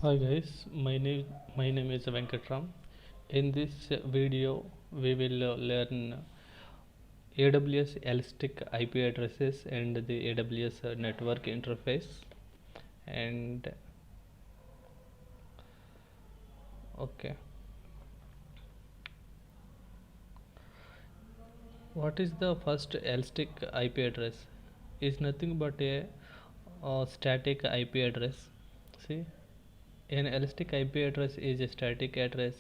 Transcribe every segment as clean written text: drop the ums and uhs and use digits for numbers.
Hi guys, my name is Venkatram. In this video, we will learn AWS Elastic IP addresses and the AWS network interface. And okay, what is the first Elastic IP address? Is nothing but a static IP address. See, an Elastic IP address is a static address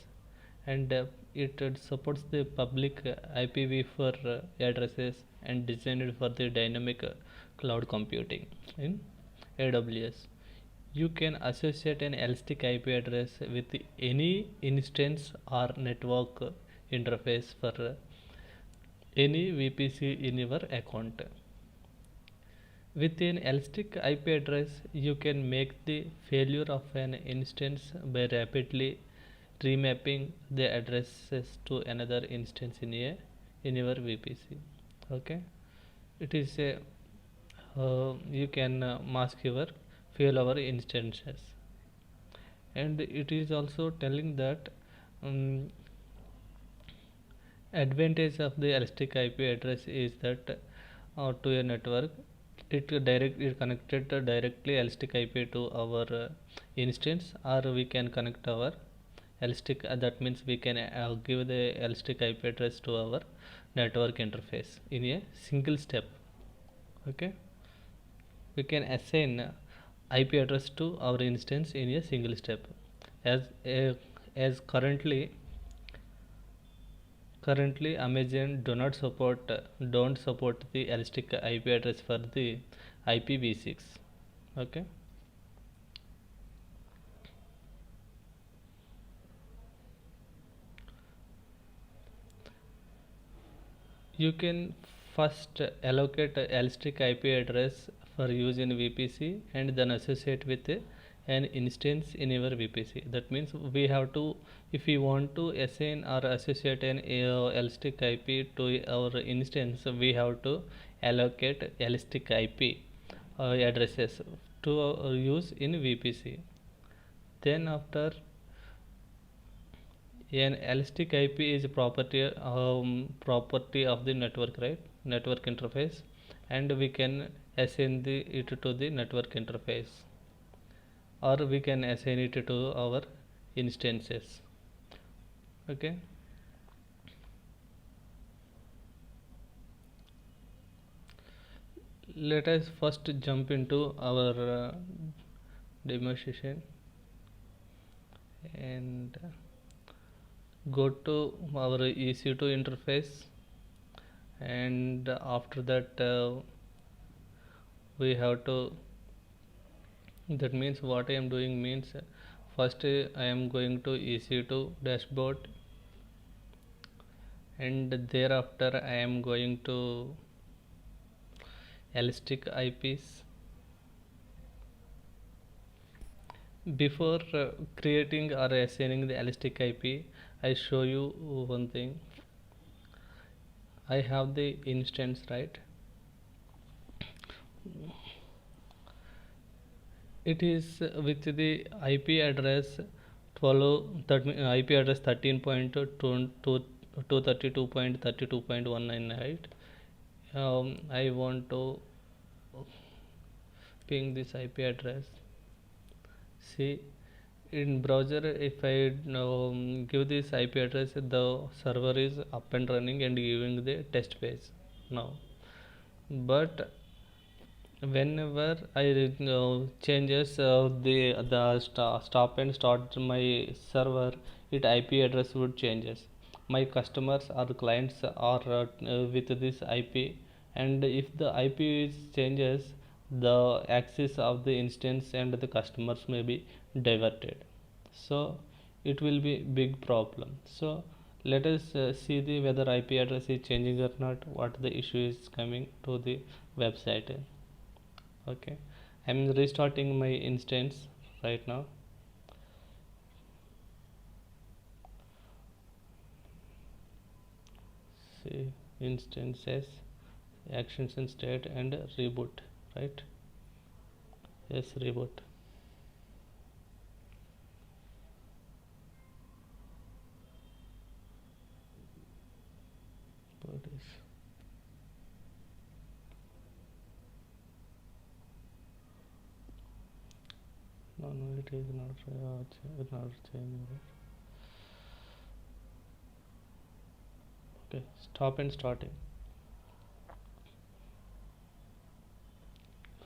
and it supports the public IPv4 addresses and designed for the dynamic cloud computing in AWS. You can associate an Elastic IP address with any instance or network interface for any VPC in your account. With an Elastic IP address, you can make the failure of an instance by rapidly remapping the addresses to another instance in your VPC. Okay, it is a you can mask your failover instances, and it is also telling that um, advantage of the Elastic IP address is that to a network it connected directly Elastic IP to our instance, or we can connect our Elastic that means we can give the Elastic IP address to our network interface in a single step. Okay, we can assign IP address to our instance in a single step. As currently Amazon don't support the Elastic IP address for the IPv6. Okay, you can first allocate a Elastic IP address for use in VPC and then associate with an instance in your VPC. That means we have to, if we want to assign or associate an Elastic IP to our instance, we have to allocate Elastic IP addresses to use in VPC. Then after, an Elastic IP is a property of the network, right? Network interface, and we can assign it to the network interface, or we can assign it to our instances. Okay. Let us first jump into our demonstration and go to our EC2 interface, and after that we have to, that means what I am doing means first I am going to EC2 dashboard, and thereafter I am going to Elastic IPs. Before creating or assigning the Elastic IP, I show you one thing. I have the instance, right? It is with the IP address IP address 13.232.32.19, right? I want to ping this IP address. See, in browser, if I give this IP address, the server is up and running and giving the test page now. But whenever I changes stop and start my server, it IP address would changes. My customers or clients are with this IP, and if the IP is changes, the access of the instance and the customers may be diverted. So it will be big problem. So let us see the whether IP address is changing or not, what the issue is coming to the website. Okay, I'm restarting my instance right now. See, instances, actions and state, and reboot, right? Yes, reboot. No, it is not changing. Okay, stop and starting.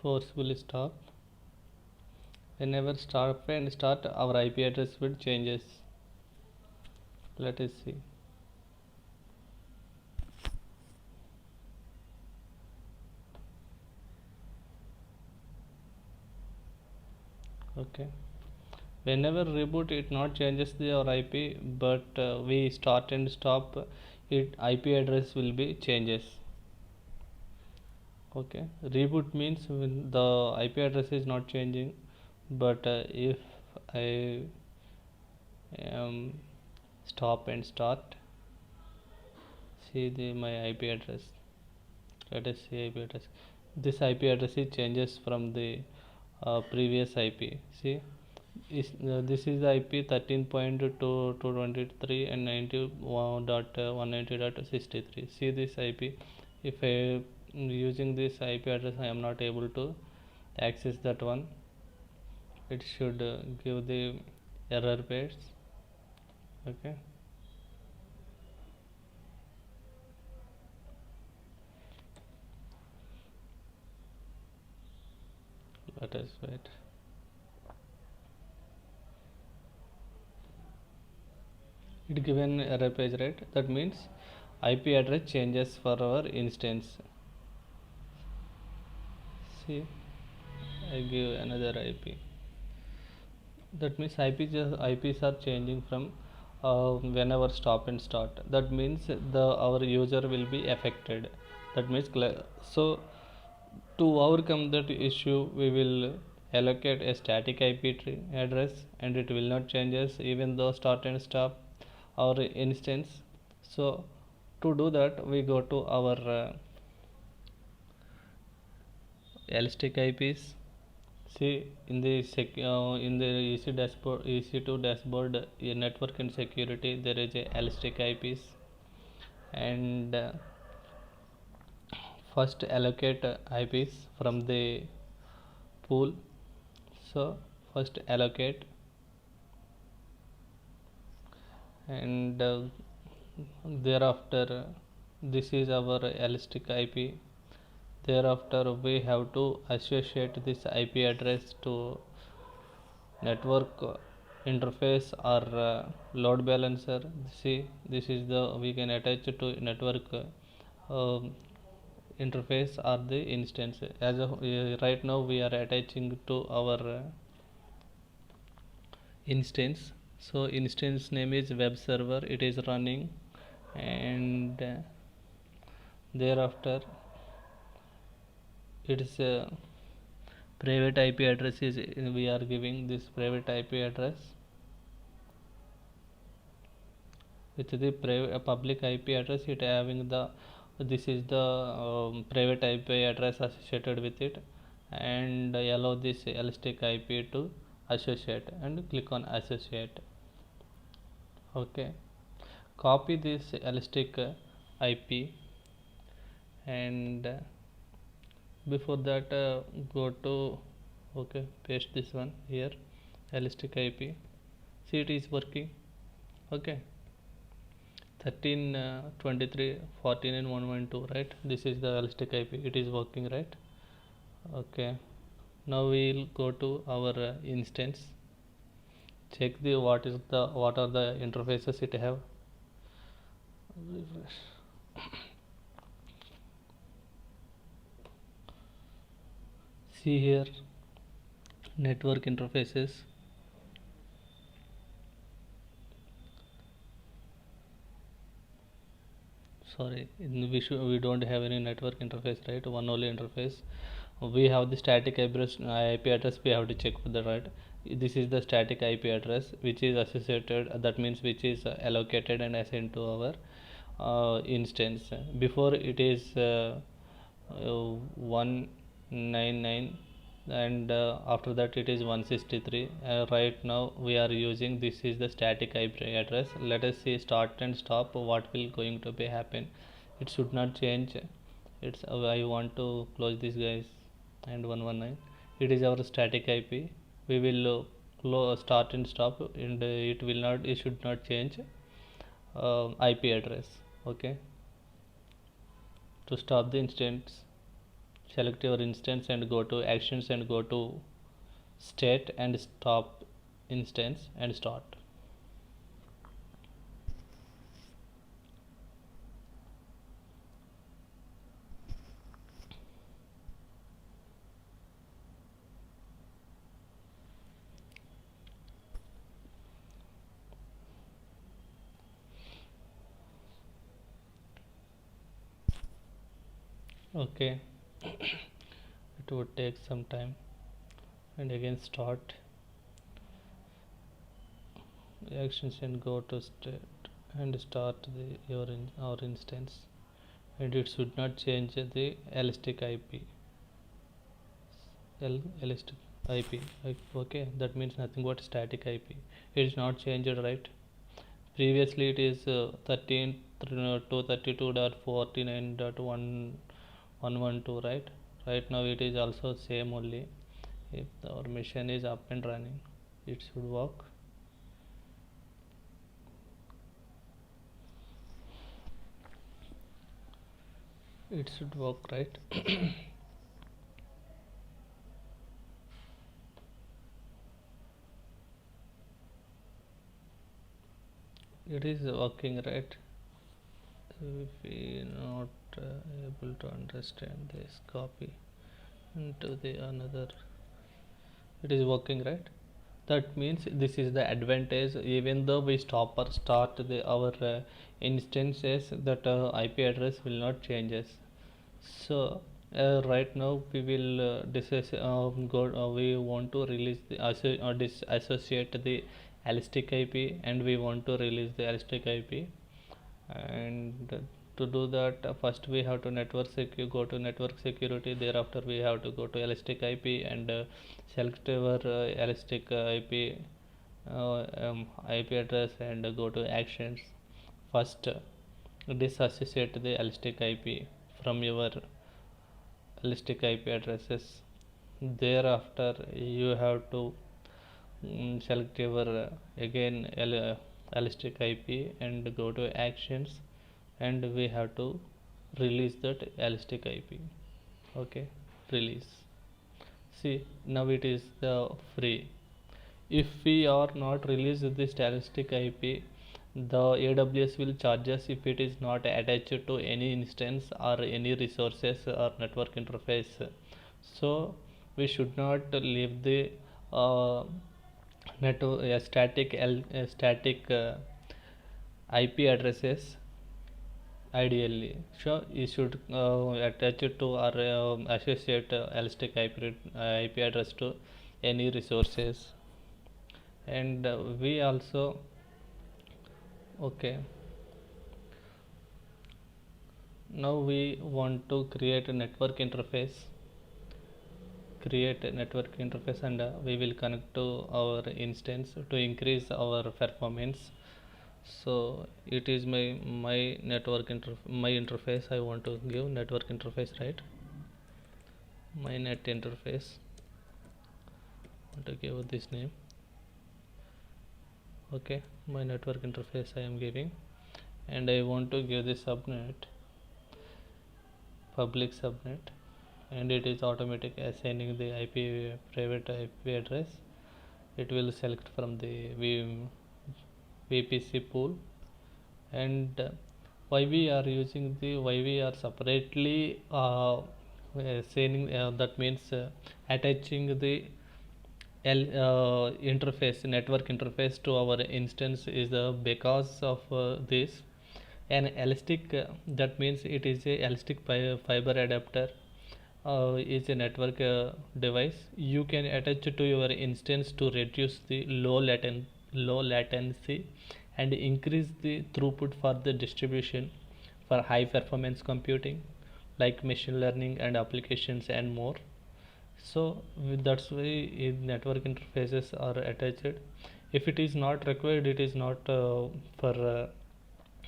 Forcefully stop. Whenever stop and start, our IP address will changes. Let us see. Okay. Whenever reboot, it not changes our IP, but we start and stop, it IP address will be changes. Okay. Reboot means when the IP address is not changing, but if I stop and start, see my IP address. Let us see IP address. This IP address is changes from the previous IP. See, this is the IP 13.223 and 91.190.63. See this IP. If I am using this IP address, I am not able to access that one. It should give the error page. Okay. Let us wait. It given error page, right? That means IP address changes for our instance. See, I give another IP. That means IPs are changing from whenever stop and start. That means the our user will be affected. That means so to overcome that issue, we will allocate a static IP address, and it will not changes even though start and stop our instance. So to do that, we go to our elastic IPs. See in the in the EC2 dashboard, network and security, there is a elastic IPs, and first allocate IPs from the pool. So first allocate, and thereafter this is our elastic IP. Thereafter we have to associate this IP address to network interface or load balancer. See, this is the we can attach to network interface or the instance. As of right now, we are attaching to our instance. So instance name is web server. It is running, and thereafter it is private IP address is we are giving this private IP address with the public IP address. It having the this is the private IP address associated with it, and allow this elastic IP to associate and click on associate. Okay, copy this elastic IP, and before that go to, okay, paste this one here, elastic IP. See, it is working. Okay, 13 23 14 and 112, right? This is the elastic IP. It is working, right? Okay, now we'll go to our instance, check the what are the interfaces it have. Refresh. See here, network interfaces. Sorry, we don't have any network interface, right? One only interface. We have the static IP address. We have to check for the right. This is the static IP address which is associated. That means which is allocated and assigned to our instance. Before it is 199, and after that it is 163. Right now we are using this is the static IP address. Let us see start and stop what will going to be happen. It should not change. It's I want to close this guys, and 119, it is our static IP. we will start and stop, and it should not change IP address. Okay, to stop the instance, select your instance and go to actions and go to state and stop instance and start. Okay, it would take some time, and again start actions and go to state and start our instance, and it should not change the elastic IP. Elastic IP. Okay, that means nothing but static IP. It is not changed, right? Previously it is 13.232.49.112, right? Right now it is also same only. If our machine is up and running, it should work. It should work, right? It is working, right? If we not able to understand this, copy into the another. It is working, right? That means this is the advantage. Even though we stop or start our instances, that IP address will not changes. So right now we will we want to release the disassociate the elastic IP, and we want to release the elastic IP. And to do that, first we have to go to network security. Thereafter we have to go to elastic IP and select our elastic IP address and go to actions. First disassociate the elastic IP from your elastic IP addresses. Thereafter you have to select your again elastic IP and go to actions, and we have to release that elastic IP. Okay, release. See, now it is the free. If we are not release this elastic IP, the AWS will charge us if it is not attached to any instance or any resources or network interface. So we should not leave the uh, static IP addresses. Ideally, sure, you should attach it to or associate elastic IP address to any resources. And we also, okay, now we want to create a network interface. Create a network interface, and we will connect to our instance to increase our performance. So it is my my interface. I want to give network interface, right? My net interface, I want to give this name. Okay, my network interface I am giving, and I want to give the subnet, public subnet, and it is automatic assigning the IP private IP address. It will select from the VPC pool. And why we are separately saying that means attaching the interface, network interface to our instance is because of this. An elastic, that means it is a elastic fiber adapter, is a network device you can attach to your instance to reduce the low latency and increase the throughput for the distribution for high performance computing like machine learning and applications and more. So that's why network interfaces are attached. If it is not required, it is not for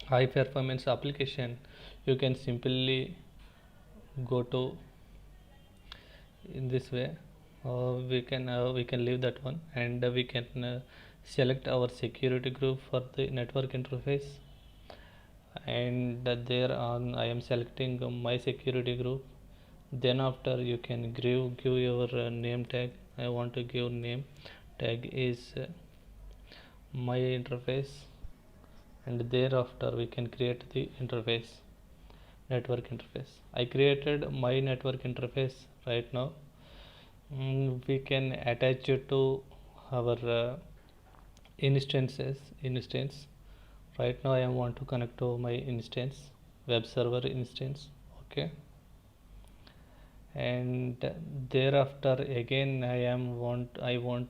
high performance application, you can simply go to in this way. we can leave that one, and we can select our security group for the network interface. And there on I am selecting my security group. Then after you can give your name tag. I want to give name tag is my interface, and thereafter we can create the interface, network interface. I created my network interface right now. We can attach it to our instance. Right now I want to connect to my instance, web server instance. Okay, and thereafter again I want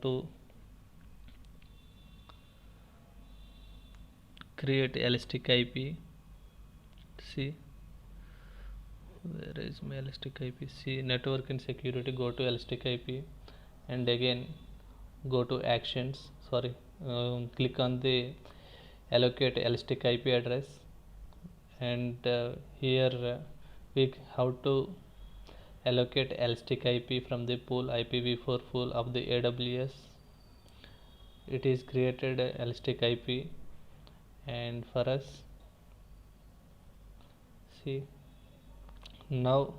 to create elastic IP. See, where is my elastic IP? See, network and security, go to elastic IP, and again go to actions. Sorry, click on the allocate elastic IP address, and here we how to allocate elastic IP from the pool IPv4 pool of the AWS. It is created elastic IP, and for us, see, now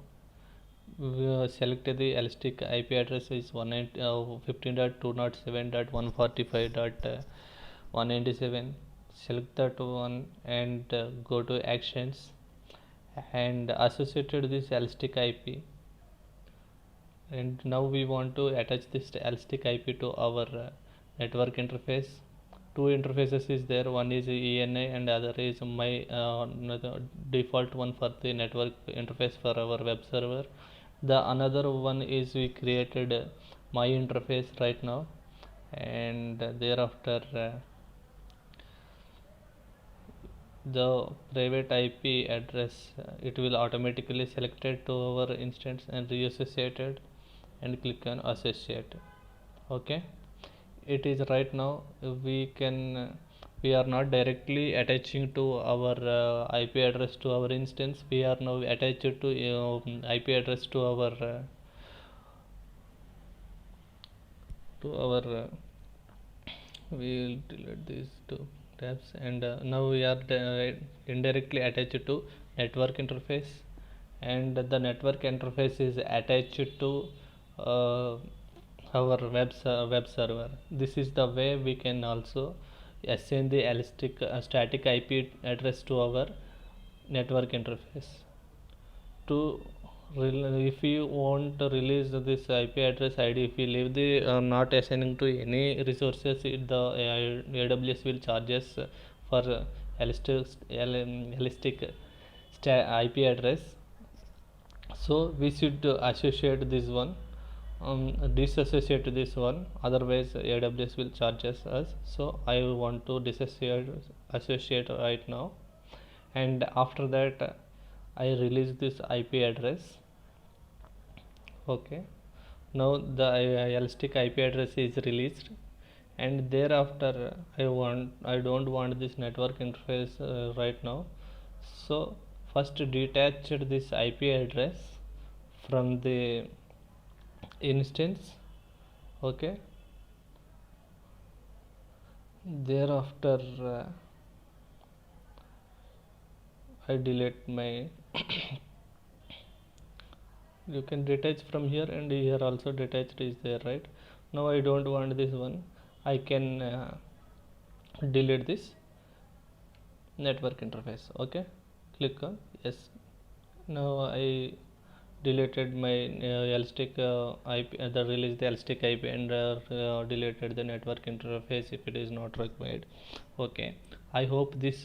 we selected the elastic IP address is 15.207.145.197. Select that one, and go to actions, and associated this elastic IP. And now we want to attach this elastic IP to our network interface. Two interfaces is there, one is ENI and other is my default one for the network interface for our web server. The another one is we created my interface right now, and thereafter the private IP address it will automatically selected to our instance and reassociated, and click on associate. Okay, it is right now we are not directly attaching to our IP address to our instance. We are now attached to IP address to our we will delete these two tabs, and now we are indirectly attached to network interface, and the network interface is attached to uh, our web server. This is the way we can also assign the elastic static IP address to our network interface. To if you want to release this IP address ID, if you leave the not assigning to any resources, the AWS will charge us for elastic IP address. So we should associate this one, disassociate this one, otherwise AWS will charge us. So I want to associate right now, and after that I release this IP address. Okay, now the elastic IP address is released, and thereafter I don't want this network interface right now. So first detach this IP address from the instance. Okay, thereafter I delete my you can detach from here, and here also detached is there, right? Now I don't want this one. I can delete this network interface. Okay, click on yes. Now I deleted my elastic IP, the release the elastic IP, and deleted the network interface if it is not required. Okay, I hope this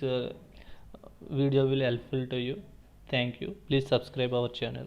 video will helpful to you. Thank you. Please subscribe our channel.